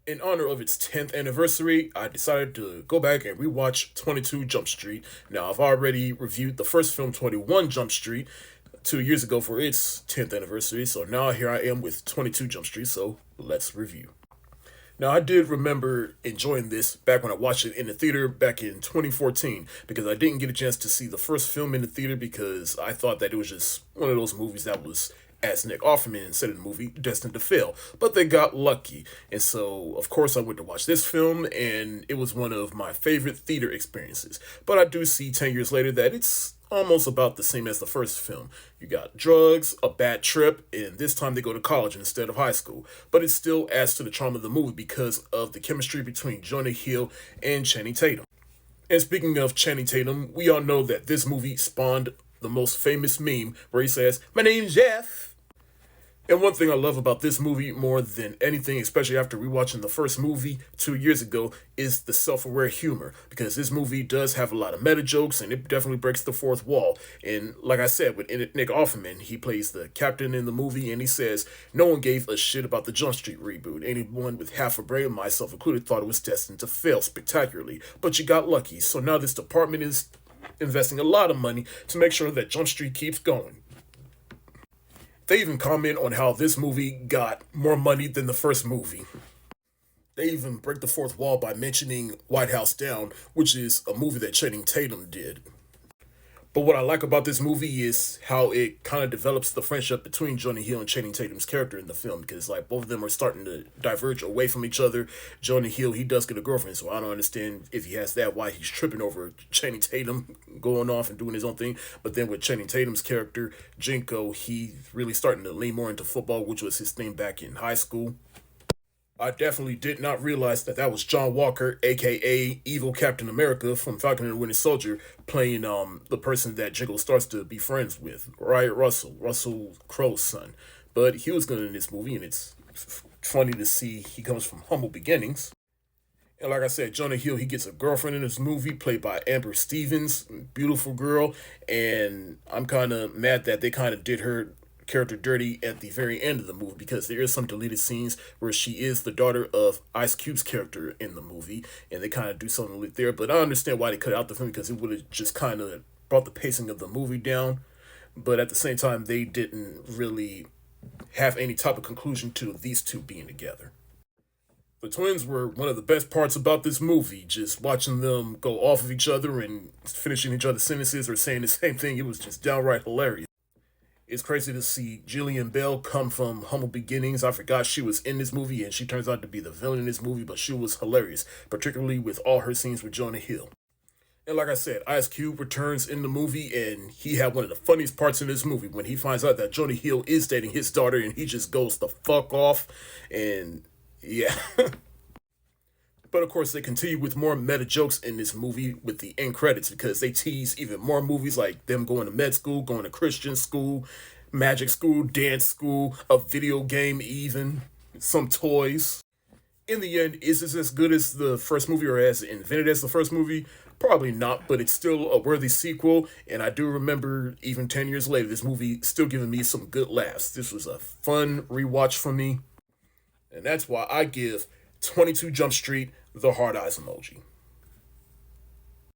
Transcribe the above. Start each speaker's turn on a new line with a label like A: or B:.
A: In honor of its 10th anniversary, I decided to go back and rewatch 22 Jump Street. Now, I've already reviewed the first film, 21 Jump Street, 2 years ago for its 10th anniversary, so now here I am with 22 Jump Street, so let's review. Now, I did remember enjoying this back when I watched it in the theater back in 2014 because I didn't get a chance to see the first film in the theater because I thought that it was just one of those movies that was, as Nick Offerman said in the movie, destined to fail. But they got lucky. And so, of course, I went to watch this film, and it was one of my favorite theater experiences. But I do see 10 years later that it's almost about the same as the first film. You got drugs, a bad trip, and this time they go to college instead of high school. But it still adds to the charm of the movie because of the chemistry between Jonah Hill and Channing Tatum. And speaking of Channing Tatum, we all know that this movie spawned the most famous meme where he says, "My name's Jeff." And one thing I love about this movie more than anything, especially after rewatching the first movie 2 years ago, is the self-aware humor. Because this movie does have a lot of meta jokes, and it definitely breaks the fourth wall. And like I said, with Nick Offerman, he plays the captain in the movie, and he says, "No one gave a shit about the Jump Street reboot. Anyone with half a brain, myself included, thought it was destined to fail spectacularly. But you got lucky. So now this department is investing a lot of money to make sure that Jump Street keeps going." They even comment on how this movie got more money than the first movie. They even break the fourth wall by mentioning White House Down, which is a movie that Channing Tatum did. But what I like about this movie is how it kind of develops the friendship between Jonah Hill and Channing Tatum's character in the film, because like both of them are starting to diverge away from each other. Jonah Hill, he does get a girlfriend, so I don't understand if he has that, why he's tripping over Channing Tatum going off and doing his own thing. But then with Channing Tatum's character, Jinko, he's really starting to lean more into football, which was his thing back in high school. I definitely did not realize that that was John Walker, aka Evil Captain America from Falcon and the Winter Soldier, playing the person that Jingle starts to be friends with, Riot Russell Crowe's son. But he was good in this movie, and it's funny to see he comes from humble beginnings. And like I said, Jonah Hill, he gets a girlfriend in this movie, played by Amber Stevens, beautiful girl, and I'm kind of mad that they kind of did her character dirty at the very end of the movie because there is some deleted scenes where she is the daughter of Ice Cube's character in the movie, and they kind of do something there. But I understand why they cut out the film because it would have just kind of brought the pacing of the movie down. But at the same time, they didn't really have any type of conclusion to these two being together. The twins were one of the best parts about this movie, just watching them go off of each other and finishing each other's sentences or saying the same thing. It was just downright hilarious. It's crazy to see Jillian Bell come from humble beginnings. I forgot she was in this movie, and she turns out to be the villain in this movie, but she was hilarious, particularly with all her scenes with Jonah Hill. And like I said, Ice Cube returns in the movie, and he had one of the funniest parts in this movie when he finds out that Jonah Hill is dating his daughter, and he just goes the fuck off. And yeah. But of course, they continue with more meta jokes in this movie with the end credits because they tease even more movies like them going to med school, going to Christian school, magic school, dance school, a video game even, some toys. In the end, is this as good as the first movie or as invented as the first movie? Probably not, but it's still a worthy sequel, and I do remember even 10 years later, this movie still giving me some good laughs. This was a fun rewatch for me, and that's why I give 22 Jump Street the hard eyes emoji.